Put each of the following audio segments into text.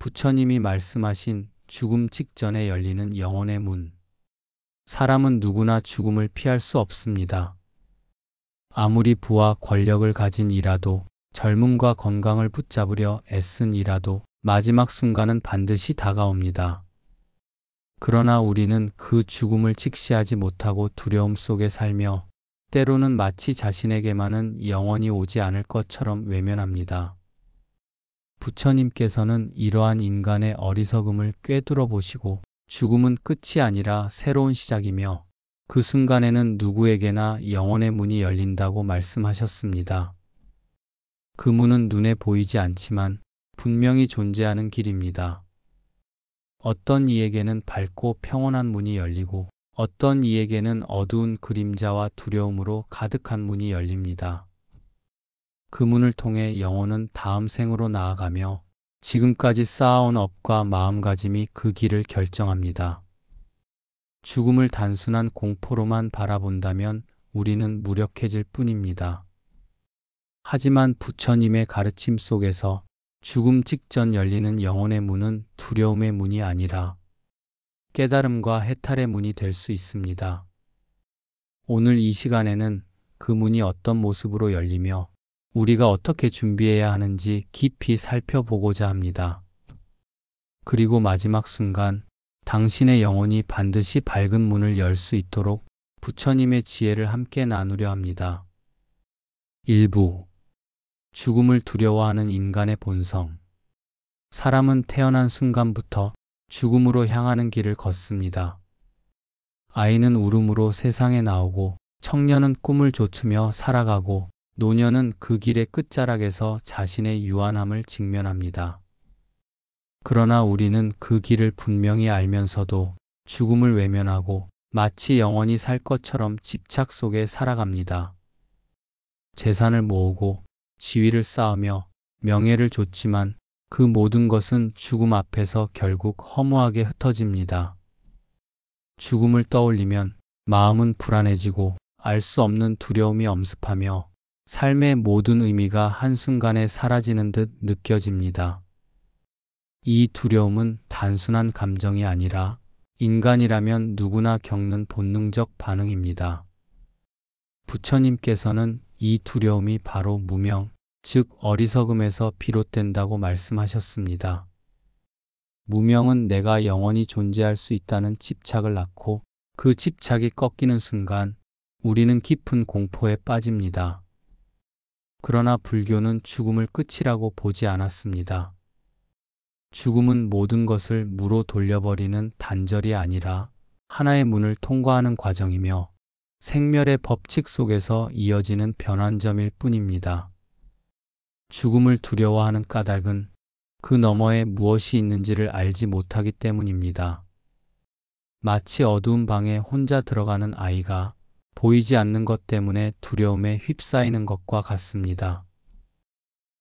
부처님이 말씀하신 죽음 직전에 열리는 영혼의 문. 사람은 누구나 죽음을 피할 수 없습니다. 아무리 부와 권력을 가진 이라도, 젊음과 건강을 붙잡으려 애쓴 이라도 마지막 순간은 반드시 다가옵니다. 그러나 우리는 그 죽음을 직시하지 못하고 두려움 속에 살며 때로는 마치 자신에게만은 영원히 오지 않을 것처럼 외면합니다. 부처님께서는 이러한 인간의 어리석음을 꿰뚫어 보시고 죽음은 끝이 아니라 새로운 시작이며 그 순간에는 누구에게나 영혼의 문이 열린다고 말씀하셨습니다. 그 문은 눈에 보이지 않지만 분명히 존재하는 길입니다. 어떤 이에게는 밝고 평온한 문이 열리고 어떤 이에게는 어두운 그림자와 두려움으로 가득한 문이 열립니다. 그 문을 통해 영혼은 다음 생으로 나아가며 지금까지 쌓아온 업과 마음가짐이 그 길을 결정합니다. 죽음을 단순한 공포로만 바라본다면 우리는 무력해질 뿐입니다. 하지만 부처님의 가르침 속에서 죽음 직전 열리는 영혼의 문은 두려움의 문이 아니라 깨달음과 해탈의 문이 될 수 있습니다. 오늘 이 시간에는 그 문이 어떤 모습으로 열리며 우리가 어떻게 준비해야 하는지 깊이 살펴보고자 합니다. 그리고 마지막 순간 당신의 영혼이 반드시 밝은 문을 열 수 있도록 부처님의 지혜를 함께 나누려 합니다. 1부. 죽음을 두려워하는 인간의 본성. 사람은 태어난 순간부터 죽음으로 향하는 길을 걷습니다. 아이는 울음으로 세상에 나오고 청년은 꿈을 좇으며 살아가고 노년은 그 길의 끝자락에서 자신의 유한함을 직면합니다. 그러나 우리는 그 길을 분명히 알면서도 죽음을 외면하고 마치 영원히 살 것처럼 집착 속에 살아갑니다. 재산을 모으고 지위를 쌓으며 명예를 좇지만 그 모든 것은 죽음 앞에서 결국 허무하게 흩어집니다. 죽음을 떠올리면 마음은 불안해지고 알 수 없는 두려움이 엄습하며 삶의 모든 의미가 한순간에 사라지는 듯 느껴집니다. 이 두려움은 단순한 감정이 아니라 인간이라면 누구나 겪는 본능적 반응입니다. 부처님께서는 이 두려움이 바로 무명, 즉 어리석음에서 비롯된다고 말씀하셨습니다. 무명은 내가 영원히 존재할 수 있다는 집착을 낳고 그 집착이 꺾이는 순간 우리는 깊은 공포에 빠집니다. 그러나 불교는 죽음을 끝이라고 보지 않았습니다. 죽음은 모든 것을 무로 돌려버리는 단절이 아니라 하나의 문을 통과하는 과정이며 생멸의 법칙 속에서 이어지는 변환점일 뿐입니다. 죽음을 두려워하는 까닭은 그 너머에 무엇이 있는지를 알지 못하기 때문입니다. 마치 어두운 방에 혼자 들어가는 아이가 보이지 않는 것 때문에 두려움에 휩싸이는 것과 같습니다.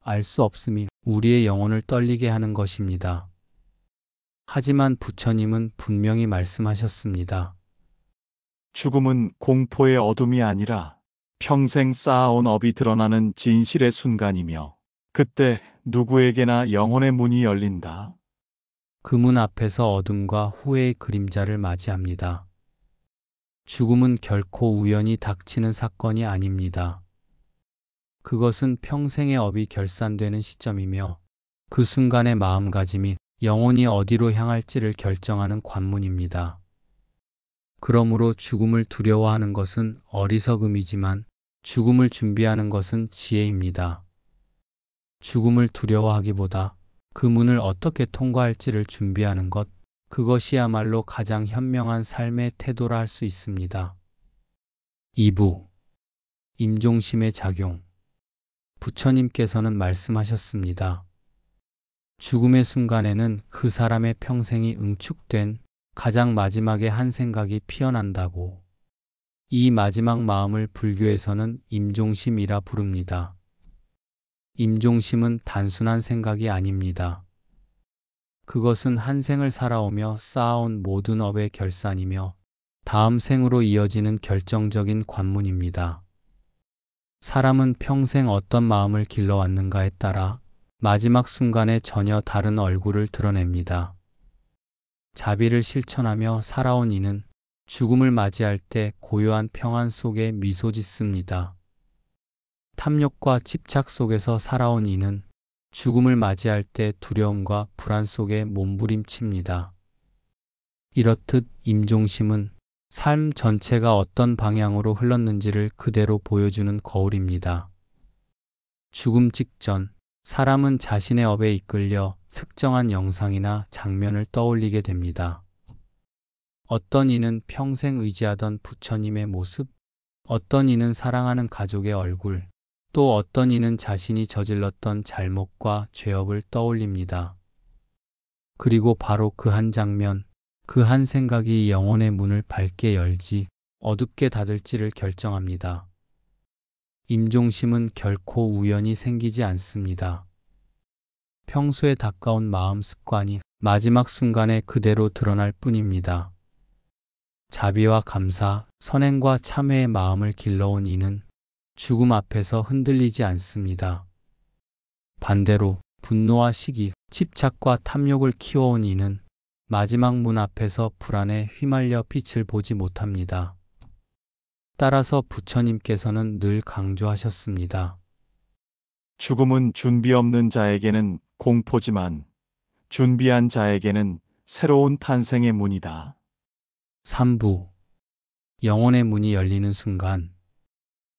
알 수 없음이 우리의 영혼을 떨리게 하는 것입니다. 하지만 부처님은 분명히 말씀하셨습니다. 죽음은 공포의 어둠이 아니라 평생 쌓아온 업이 드러나는 진실의 순간이며 그때 누구에게나 영혼의 문이 열린다. 그 문 앞에서 어둠과 후회의 그림자를 맞이합니다. 죽음은 결코 우연히 닥치는 사건이 아닙니다. 그것은 평생의 업이 결산되는 시점이며 그 순간의 마음가짐이 영혼이 어디로 향할지를 결정하는 관문입니다. 그러므로 죽음을 두려워하는 것은 어리석음이지만 죽음을 준비하는 것은 지혜입니다. 죽음을 두려워하기보다 그 문을 어떻게 통과할지를 준비하는 것, 그것이야말로 가장 현명한 삶의 태도라 할 수 있습니다. 2부. 임종심의 작용. 부처님께서는 말씀하셨습니다. 죽음의 순간에는 그 사람의 평생이 응축된 가장 마지막의 한 생각이 피어난다고. 이 마지막 마음을 불교에서는 임종심이라 부릅니다. 임종심은 단순한 생각이 아닙니다. 그것은 한 생을 살아오며 쌓아온 모든 업의 결산이며 다음 생으로 이어지는 결정적인 관문입니다. 사람은 평생 어떤 마음을 길러왔는가에 따라 마지막 순간에 전혀 다른 얼굴을 드러냅니다. 자비를 실천하며 살아온 이는 죽음을 맞이할 때 고요한 평안 속에 미소 짓습니다. 탐욕과 집착 속에서 살아온 이는 죽음을 맞이할 때 두려움과 불안 속에 몸부림칩니다. 이렇듯 임종심은 삶 전체가 어떤 방향으로 흘렀는지를 그대로 보여주는 거울입니다. 죽음 직전, 사람은 자신의 업에 이끌려 특정한 영상이나 장면을 떠올리게 됩니다. 어떤 이는 평생 의지하던 부처님의 모습, 어떤 이는 사랑하는 가족의 얼굴, 또 어떤 이는 자신이 저질렀던 잘못과 죄업을 떠올립니다. 그리고 바로 그 한 장면, 그 한 생각이 영혼의 문을 밝게 열지 어둡게 닫을지를 결정합니다. 임종심은 결코 우연히 생기지 않습니다. 평소에 가까운 마음 습관이 마지막 순간에 그대로 드러날 뿐입니다. 자비와 감사, 선행과 참회의 마음을 길러온 이는 죽음 앞에서 흔들리지 않습니다. 반대로 분노와 시기, 집착과 탐욕을 키워온 이는 마지막 문 앞에서 불안에 휘말려 빛을 보지 못합니다. 따라서 부처님께서는 늘 강조하셨습니다. 죽음은 준비 없는 자에게는 공포지만 준비한 자에게는 새로운 탄생의 문이다. 3부 영혼의 문이 열리는 순간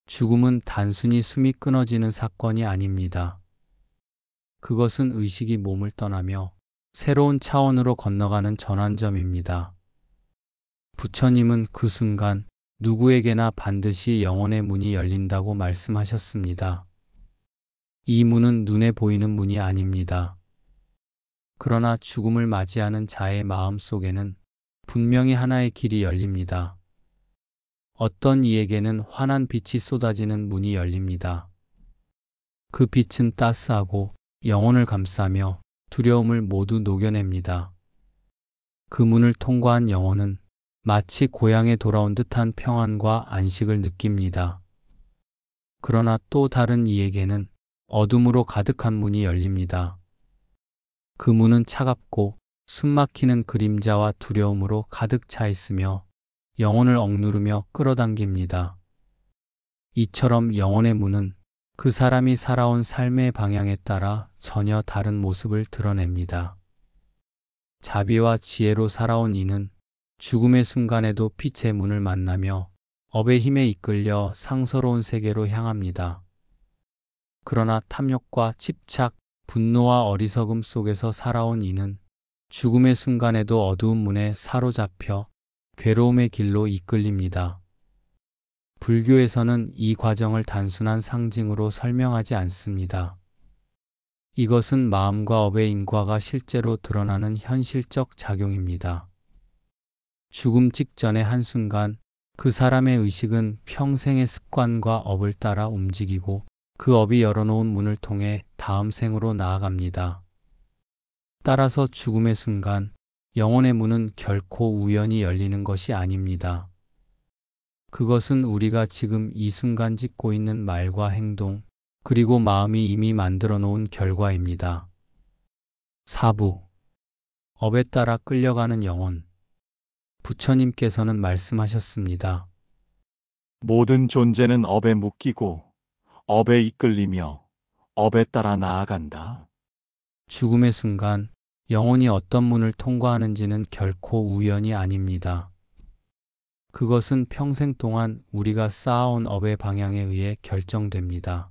죽음은 단순히 숨이 끊어지는 사건이 아닙니다. 그것은 의식이 몸을 떠나며 새로운 차원으로 건너가는 전환점입니다. 부처님은 그 순간 누구에게나 반드시 영혼의 문이 열린다고 말씀하셨습니다. 이 문은 눈에 보이는 문이 아닙니다. 그러나 죽음을 맞이하는 자의 마음 속에는 분명히 하나의 길이 열립니다. 어떤 이에게는 환한 빛이 쏟아지는 문이 열립니다. 그 빛은 따스하고 영혼을 감싸며 두려움을 모두 녹여냅니다. 그 문을 통과한 영혼은 마치 고향에 돌아온 듯한 평안과 안식을 느낍니다. 그러나 또 다른 이에게는 어둠으로 가득한 문이 열립니다. 그 문은 차갑고 숨막히는 그림자와 두려움으로 가득 차 있으며 영혼을 억누르며 끌어당깁니다. 이처럼 영혼의 문은 그 사람이 살아온 삶의 방향에 따라 전혀 다른 모습을 드러냅니다. 자비와 지혜로 살아온 이는 죽음의 순간에도 빛의 문을 만나며 업의 힘에 이끌려 상서로운 세계로 향합니다. 그러나 탐욕과 집착, 분노와 어리석음 속에서 살아온 이는 죽음의 순간에도 어두운 문에 사로잡혀 괴로움의 길로 이끌립니다. 불교에서는 이 과정을 단순한 상징으로 설명하지 않습니다. 이것은 마음과 업의 인과가 실제로 드러나는 현실적 작용입니다. 죽음 직전의 한순간 그 사람의 의식은 평생의 습관과 업을 따라 움직이고 그 업이 열어놓은 문을 통해 다음 생으로 나아갑니다. 따라서 죽음의 순간 영혼의 문은 결코 우연히 열리는 것이 아닙니다. 그것은 우리가 지금 이 순간 짓고 있는 말과 행동, 그리고 마음이 이미 만들어 놓은 결과입니다. 4부 업에 따라 끌려가는 영혼. 부처님께서는 말씀하셨습니다. 모든 존재는 업에 묶이고 업에 이끌리며 업에 따라 나아간다. 죽음의 순간 영혼이 어떤 문을 통과하는지는 결코 우연이 아닙니다. 그것은 평생 동안 우리가 쌓아온 업의 방향에 의해 결정됩니다.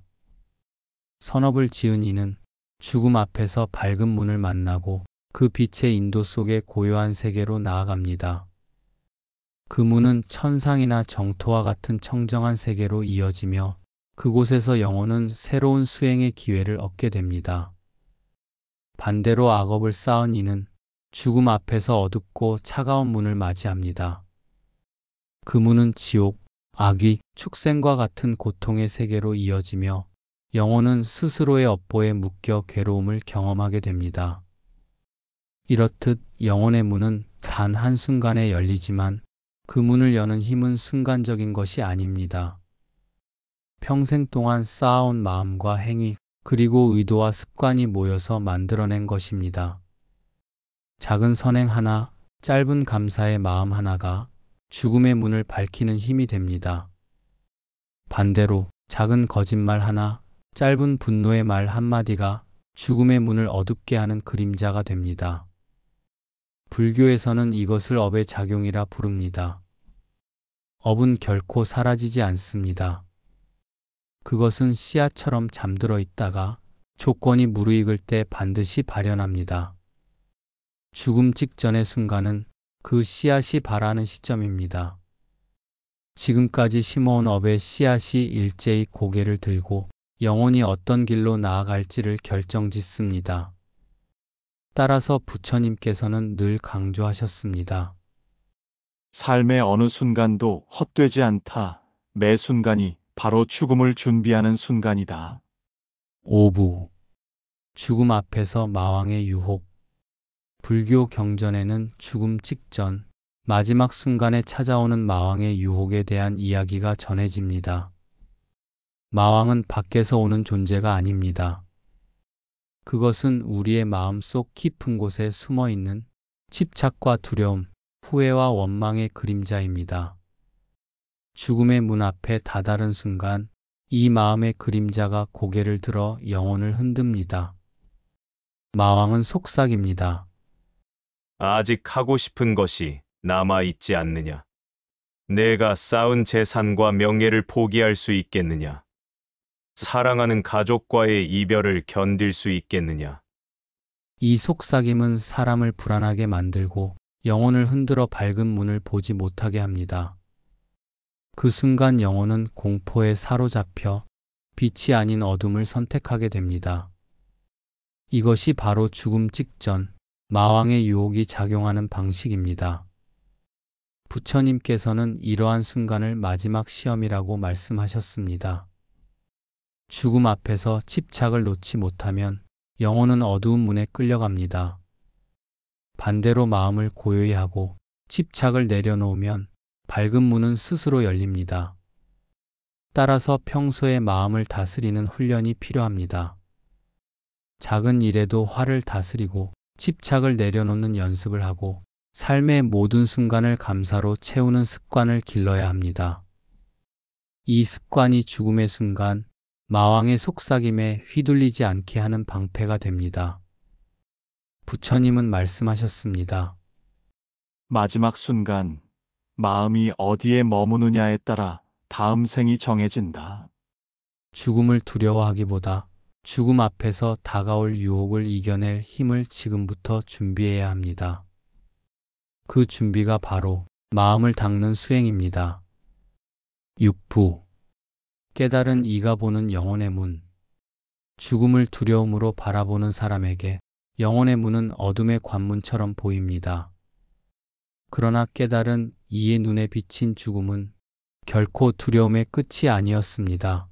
선업을 지은 이는 죽음 앞에서 밝은 문을 만나고 그 빛의 인도 속에 고요한 세계로 나아갑니다. 그 문은 천상이나 정토와 같은 청정한 세계로 이어지며 그곳에서 영혼은 새로운 수행의 기회를 얻게 됩니다. 반대로 악업을 쌓은 이는 죽음 앞에서 어둡고 차가운 문을 맞이합니다. 그 문은 지옥, 악귀, 축생과 같은 고통의 세계로 이어지며 영혼은 스스로의 업보에 묶여 괴로움을 경험하게 됩니다. 이렇듯 영혼의 문은 단 한순간에 열리지만 그 문을 여는 힘은 순간적인 것이 아닙니다. 평생 동안 쌓아온 마음과 행위, 그리고 의도와 습관이 모여서 만들어낸 것입니다. 작은 선행 하나, 짧은 감사의 마음 하나가 죽음의 문을 밝히는 힘이 됩니다. 반대로 작은 거짓말 하나, 짧은 분노의 말 한마디가 죽음의 문을 어둡게 하는 그림자가 됩니다. 불교에서는 이것을 업의 작용이라 부릅니다. 업은 결코 사라지지 않습니다. 그것은 씨앗처럼 잠들어 있다가 조건이 무르익을 때 반드시 발현합니다. 죽음 직전의 순간은 그 씨앗이 발하는 시점입니다. 지금까지 심어온 업의 씨앗이 일제히 고개를 들고 영혼이 어떤 길로 나아갈지를 결정짓습니다. 따라서 부처님께서는 늘 강조하셨습니다. 삶의 어느 순간도 헛되지 않다. 매 순간이 바로 죽음을 준비하는 순간이다. 5부 죽음 앞에서 마왕의 유혹. 불교 경전에는 죽음 직전 마지막 순간에 찾아오는 마왕의 유혹에 대한 이야기가 전해집니다. 마왕은 밖에서 오는 존재가 아닙니다. 그것은 우리의 마음속 깊은 곳에 숨어 있는 집착과 두려움, 후회와 원망의 그림자입니다. 죽음의 문 앞에 다다른 순간 이 마음의 그림자가 고개를 들어 영혼을 흔듭니다. 마왕은 속삭입니다. 아직 하고 싶은 것이 남아있지 않느냐? 내가 쌓은 재산과 명예를 포기할 수 있겠느냐? 사랑하는 가족과의 이별을 견딜 수 있겠느냐? 이 속삭임은 사람을 불안하게 만들고 영혼을 흔들어 밝은 문을 보지 못하게 합니다. 그 순간 영혼은 공포에 사로잡혀 빛이 아닌 어둠을 선택하게 됩니다. 이것이 바로 죽음 직전 마왕의 유혹이 작용하는 방식입니다. 부처님께서는 이러한 순간을 마지막 시험이라고 말씀하셨습니다. 죽음 앞에서 집착을 놓지 못하면 영혼은 어두운 문에 끌려갑니다. 반대로 마음을 고요히 하고 집착을 내려놓으면 밝은 문은 스스로 열립니다. 따라서 평소에 마음을 다스리는 훈련이 필요합니다. 작은 일에도 화를 다스리고 집착을 내려놓는 연습을 하고 삶의 모든 순간을 감사로 채우는 습관을 길러야 합니다. 이 습관이 죽음의 순간 마왕의 속삭임에 휘둘리지 않게 하는 방패가 됩니다. 부처님은 말씀하셨습니다. 마지막 순간, 마음이 어디에 머무느냐에 따라 다음 생이 정해진다. 죽음을 두려워하기보다 죽음 앞에서 다가올 유혹을 이겨낼 힘을 지금부터 준비해야 합니다. 그 준비가 바로 마음을 닦는 수행입니다. 6부 깨달은 이가 보는 영혼의 문. 죽음을 두려움으로 바라보는 사람에게 영혼의 문은 어둠의 관문처럼 보입니다. 그러나 깨달은 이의 눈에 비친 죽음은 결코 두려움의 끝이 아니었습니다.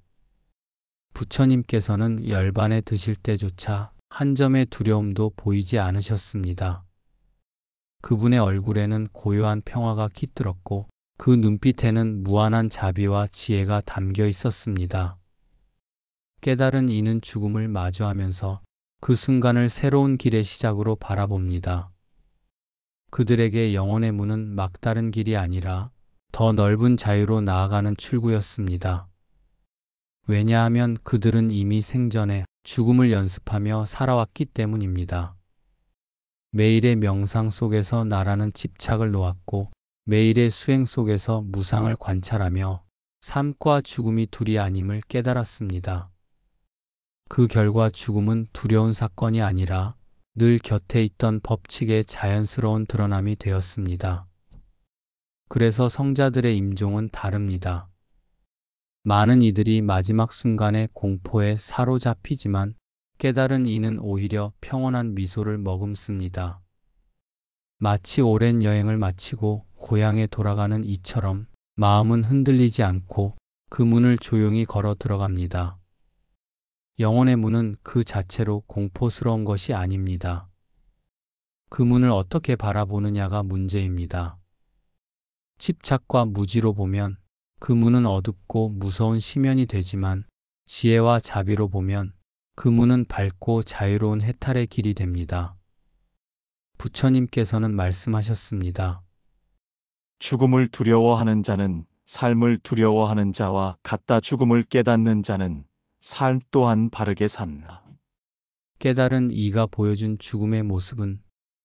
부처님께서는 열반에 드실 때조차 한 점의 두려움도 보이지 않으셨습니다. 그분의 얼굴에는 고요한 평화가 깃들었고 그 눈빛에는 무한한 자비와 지혜가 담겨 있었습니다. 깨달은 이는 죽음을 마주하면서 그 순간을 새로운 길의 시작으로 바라봅니다. 그들에게 영혼의 문은 막다른 길이 아니라 더 넓은 자유로 나아가는 출구였습니다. 왜냐하면 그들은 이미 생전에 죽음을 연습하며 살아왔기 때문입니다. 매일의 명상 속에서 나라는 집착을 놓았고 매일의 수행 속에서 무상을 관찰하며 삶과 죽음이 둘이 아님을 깨달았습니다. 그 결과 죽음은 두려운 사건이 아니라 늘 곁에 있던 법칙의 자연스러운 드러남이 되었습니다. 그래서 성자들의 임종은 다릅니다. 많은 이들이 마지막 순간에 공포에 사로잡히지만 깨달은 이는 오히려 평온한 미소를 머금습니다. 마치 오랜 여행을 마치고 고향에 돌아가는 이처럼 마음은 흔들리지 않고 그 문을 조용히 걸어 들어갑니다. 영혼의 문은 그 자체로 공포스러운 것이 아닙니다. 그 문을 어떻게 바라보느냐가 문제입니다. 집착과 무지로 보면 그 문은 어둡고 무서운 심연이 되지만 지혜와 자비로 보면 그 문은 밝고 자유로운 해탈의 길이 됩니다. 부처님께서는 말씀하셨습니다. 죽음을 두려워하는 자는 삶을 두려워하는 자와 같다. 죽음을 깨닫는 자는 삶 또한 바르게 산다. 깨달은 이가 보여준 죽음의 모습은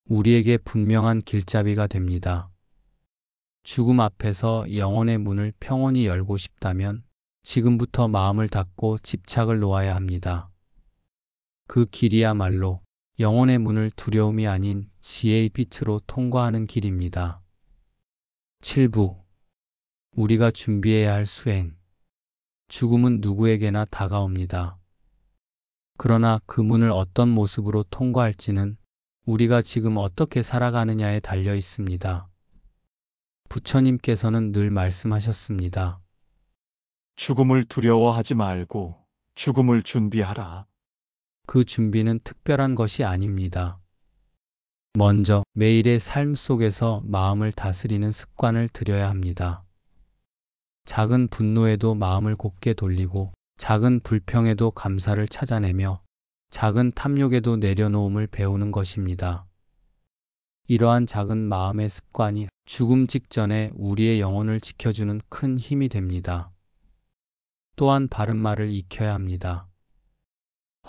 우리에게 분명한 길잡이가 됩니다. 죽음 앞에서 영혼의 문을 평온히 열고 싶다면 지금부터 마음을 닫고 집착을 놓아야 합니다. 그 길이야말로 영혼의 문을 두려움이 아닌 지혜의 빛으로 통과하는 길입니다. 7부. 우리가 준비해야 할 수행. 죽음은 누구에게나 다가옵니다. 그러나 그 문을 어떤 모습으로 통과할지는 우리가 지금 어떻게 살아가느냐에 달려 있습니다. 부처님께서는 늘 말씀하셨습니다. 죽음을 두려워하지 말고 죽음을 준비하라. 그 준비는 특별한 것이 아닙니다. 먼저 매일의 삶 속에서 마음을 다스리는 습관을 들여야 합니다. 작은 분노에도 마음을 곧게 돌리고 작은 불평에도 감사를 찾아내며 작은 탐욕에도 내려놓음을 배우는 것입니다. 이러한 작은 마음의 습관이 죽음 직전에 우리의 영혼을 지켜주는 큰 힘이 됩니다. 또한 바른 말을 익혀야 합니다.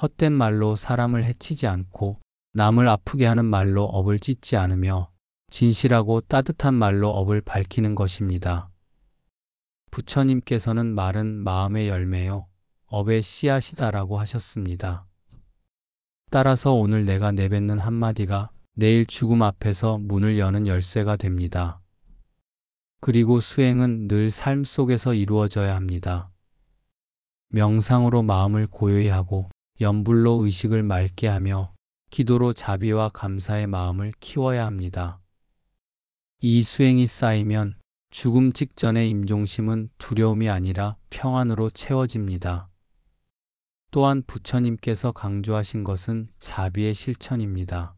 헛된 말로 사람을 해치지 않고 남을 아프게 하는 말로 업을 찢지 않으며 진실하고 따뜻한 말로 업을 밝히는 것입니다. 부처님께서는 말은 마음의 열매요 업의 씨앗이다라고 하셨습니다. 따라서 오늘 내가 내뱉는 한마디가 내일 죽음 앞에서 문을 여는 열쇠가 됩니다. 그리고 수행은 늘 삶 속에서 이루어져야 합니다. 명상으로 마음을 고요히 하고 염불로 의식을 맑게 하며 기도로 자비와 감사의 마음을 키워야 합니다. 이 수행이 쌓이면 죽음 직전의 임종심은 두려움이 아니라 평안으로 채워집니다. 또한 부처님께서 강조하신 것은 자비의 실천입니다.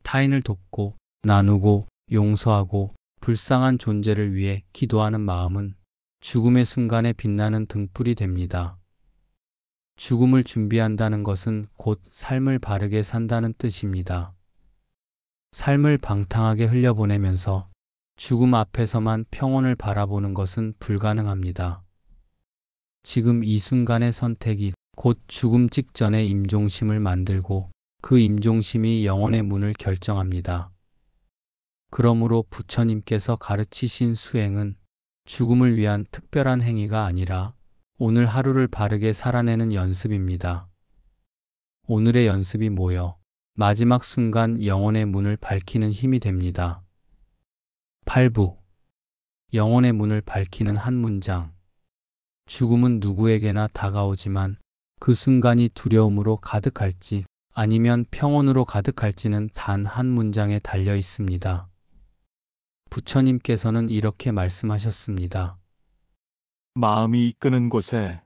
타인을 돕고 나누고 용서하고 불쌍한 존재를 위해 기도하는 마음은 죽음의 순간에 빛나는 등불이 됩니다. 죽음을 준비한다는 것은 곧 삶을 바르게 산다는 뜻입니다. 삶을 방탕하게 흘려보내면서 죽음 앞에서만 평온을 바라보는 것은 불가능합니다. 지금 이 순간의 선택이 곧 죽음 직전의 임종심을 만들고 그 임종심이 영혼의 문을 결정합니다. 그러므로 부처님께서 가르치신 수행은 죽음을 위한 특별한 행위가 아니라 오늘 하루를 바르게 살아내는 연습입니다. 오늘의 연습이 모여 마지막 순간 영혼의 문을 밝히는 힘이 됩니다. 8부. 영혼의 문을 밝히는 한 문장. 죽음은 누구에게나 다가오지만 그 순간이 두려움으로 가득할지 아니면 평온으로 가득할지는 단 한 문장에 달려 있습니다. 부처님께서는 이렇게 말씀하셨습니다. 마음이 이끄는 곳에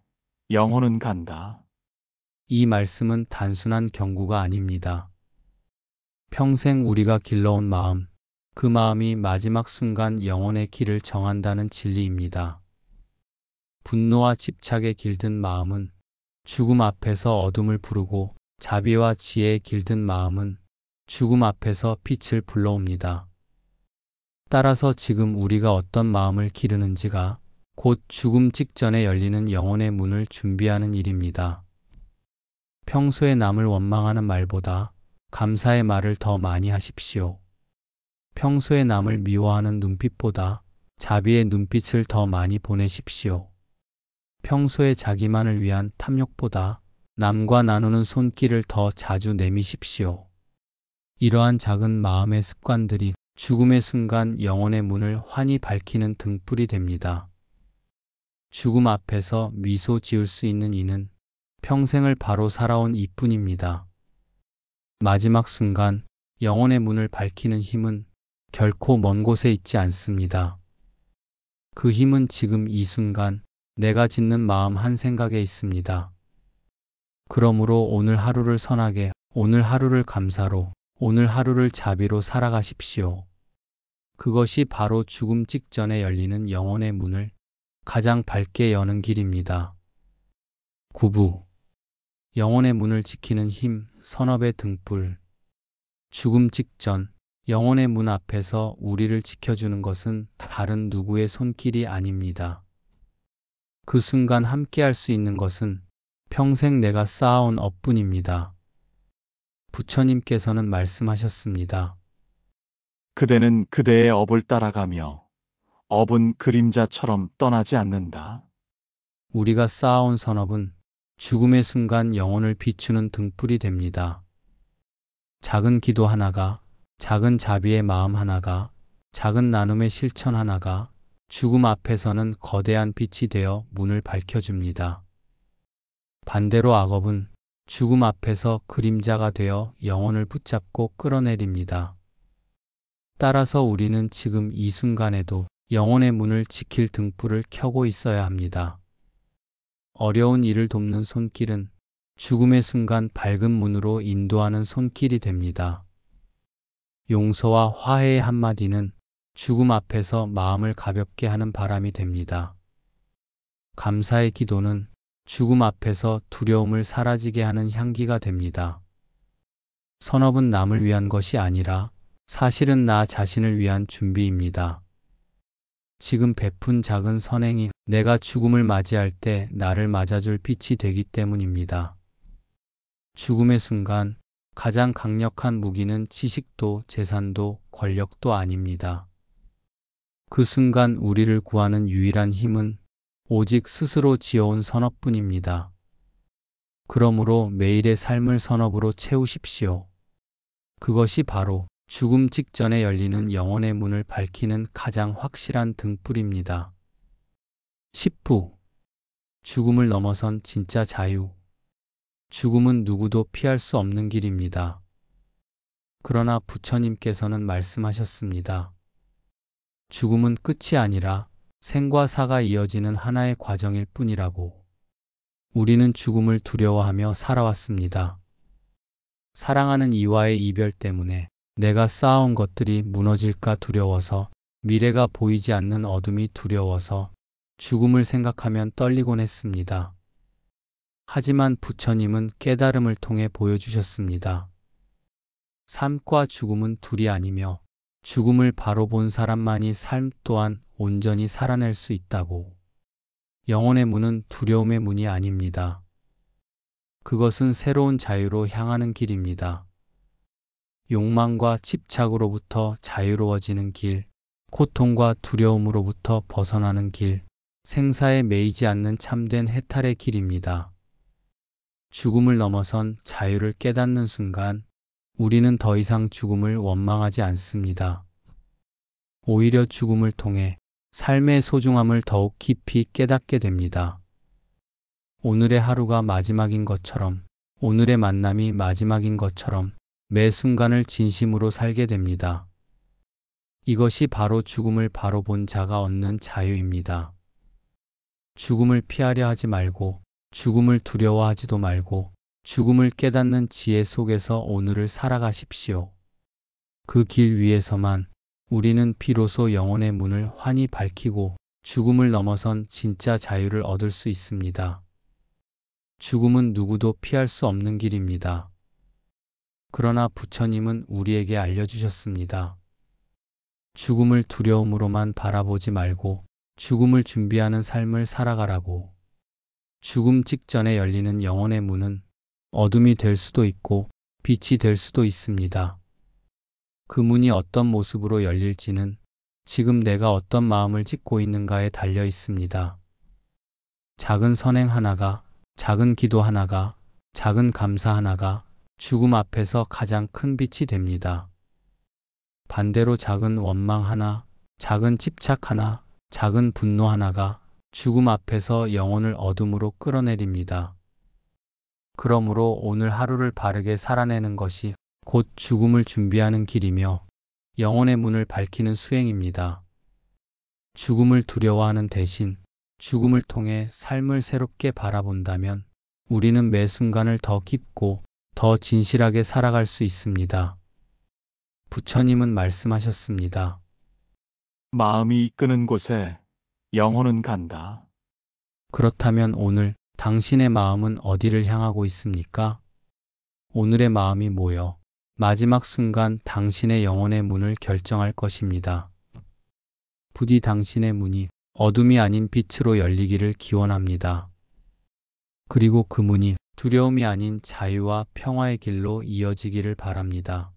영혼은 간다. 이 말씀은 단순한 경고가 아닙니다. 평생 우리가 길러온 마음, 그 마음이 마지막 순간 영혼의 길을 정한다는 진리입니다. 분노와 집착에 길든 마음은 죽음 앞에서 어둠을 부르고 자비와 지혜에 길든 마음은 죽음 앞에서 빛을 불러옵니다. 따라서 지금 우리가 어떤 마음을 기르는지가 곧 죽음 직전에 열리는 영혼의 문을 준비하는 일입니다. 평소에 남을 원망하는 말보다 감사의 말을 더 많이 하십시오. 평소에 남을 미워하는 눈빛보다 자비의 눈빛을 더 많이 보내십시오. 평소에 자기만을 위한 탐욕보다 남과 나누는 손길을 더 자주 내미십시오. 이러한 작은 마음의 습관들이 죽음의 순간 영혼의 문을 환히 밝히는 등불이 됩니다. 죽음 앞에서 미소 지을 수 있는 이는 평생을 바로 살아온 이뿐입니다. 마지막 순간 영혼의 문을 밝히는 힘은 결코 먼 곳에 있지 않습니다. 그 힘은 지금 이 순간 내가 짓는 마음 한 생각에 있습니다. 그러므로 오늘 하루를 선하게, 오늘 하루를 감사로, 오늘 하루를 자비로 살아가십시오. 그것이 바로 죽음 직전에 열리는 영혼의 문을 가장 밝게 여는 길입니다. 9부. 영혼의 문을 지키는 힘, 선업의 등불. 죽음 직전, 영혼의 문 앞에서 우리를 지켜주는 것은 다른 누구의 손길이 아닙니다. 그 순간 함께할 수 있는 것은 평생 내가 쌓아온 업뿐입니다. 부처님께서는 말씀하셨습니다. 그대는 그대의 업을 따라가며 업은 그림자처럼 떠나지 않는다. 우리가 쌓아온 선업은 죽음의 순간 영혼을 비추는 등불이 됩니다. 작은 기도 하나가, 작은 자비의 마음 하나가, 작은 나눔의 실천 하나가 죽음 앞에서는 거대한 빛이 되어 문을 밝혀줍니다. 반대로 악업은 죽음 앞에서 그림자가 되어 영혼을 붙잡고 끌어내립니다. 따라서 우리는 지금 이 순간에도 영혼의 문을 지킬 등불을 켜고 있어야 합니다. 어려운 일을 돕는 손길은 죽음의 순간 밝은 문으로 인도하는 손길이 됩니다. 용서와 화해의 한마디는 죽음 앞에서 마음을 가볍게 하는 바람이 됩니다. 감사의 기도는 죽음 앞에서 두려움을 사라지게 하는 향기가 됩니다. 선업은 남을 위한 것이 아니라 사실은 나 자신을 위한 준비입니다. 지금 베푼 작은 선행이 내가 죽음을 맞이할 때 나를 맞아줄 빛이 되기 때문입니다. 죽음의 순간 가장 강력한 무기는 지식도 재산도 권력도 아닙니다. 그 순간 우리를 구하는 유일한 힘은 오직 스스로 지어온 선업뿐입니다. 그러므로 매일의 삶을 선업으로 채우십시오. 그것이 바로 죽음 직전에 열리는 영혼의 문을 밝히는 가장 확실한 등불입니다. 10부. 죽음을 넘어선 진짜 자유. 죽음은 누구도 피할 수 없는 길입니다. 그러나 부처님께서는 말씀하셨습니다. 죽음은 끝이 아니라 생과 사가 이어지는 하나의 과정일 뿐이라고. 우리는 죽음을 두려워하며 살아왔습니다. 사랑하는 이와의 이별 때문에 내가 쌓아온 것들이 무너질까 두려워서, 미래가 보이지 않는 어둠이 두려워서 죽음을 생각하면 떨리곤 했습니다. 하지만 부처님은 깨달음을 통해 보여주셨습니다. 삶과 죽음은 둘이 아니며 죽음을 바로 본 사람만이 삶 또한 온전히 살아낼 수 있다고. 영혼의 문은 두려움의 문이 아닙니다. 그것은 새로운 자유로 향하는 길입니다. 욕망과 집착으로부터 자유로워지는 길, 고통과 두려움으로부터 벗어나는 길, 생사에 매이지 않는 참된 해탈의 길입니다. 죽음을 넘어선 자유를 깨닫는 순간 우리는 더 이상 죽음을 원망하지 않습니다. 오히려 죽음을 통해 삶의 소중함을 더욱 깊이 깨닫게 됩니다. 오늘의 하루가 마지막인 것처럼, 오늘의 만남이 마지막인 것처럼 매 순간을 진심으로 살게 됩니다. 이것이 바로 죽음을 바로 본 자가 얻는 자유입니다. 죽음을 피하려 하지 말고, 죽음을 두려워하지도 말고, 죽음을 깨닫는 지혜 속에서 오늘을 살아가십시오. 그 길 위에서만 우리는 비로소 영혼의 문을 환히 밝히고 죽음을 넘어선 진짜 자유를 얻을 수 있습니다. 죽음은 누구도 피할 수 없는 길입니다. 그러나 부처님은 우리에게 알려주셨습니다. 죽음을 두려움으로만 바라보지 말고 죽음을 준비하는 삶을 살아가라고. 죽음 직전에 열리는 영혼의 문은 어둠이 될 수도 있고 빛이 될 수도 있습니다. 그 문이 어떤 모습으로 열릴지는 지금 내가 어떤 마음을 짓고 있는가에 달려 있습니다. 작은 선행 하나가, 작은 기도 하나가, 작은 감사 하나가 죽음 앞에서 가장 큰 빛이 됩니다. 반대로 작은 원망 하나, 작은 집착 하나, 작은 분노 하나가 죽음 앞에서 영혼을 어둠으로 끌어내립니다. 그러므로 오늘 하루를 바르게 살아내는 것이 곧 죽음을 준비하는 길이며 영혼의 문을 밝히는 수행입니다. 죽음을 두려워하는 대신 죽음을 통해 삶을 새롭게 바라본다면 우리는 매 순간을 더 깊고 더 진실하게 살아갈 수 있습니다. 부처님은 말씀하셨습니다. 마음이 이끄는 곳에 영혼은 간다. 그렇다면 오늘 당신의 마음은 어디를 향하고 있습니까? 오늘의 마음이 모여 마지막 순간 당신의 영혼의 문을 결정할 것입니다. 부디 당신의 문이 어둠이 아닌 빛으로 열리기를 기원합니다. 그리고 그 문이 두려움이 아닌 자유와 평화의 길로 이어지기를 바랍니다.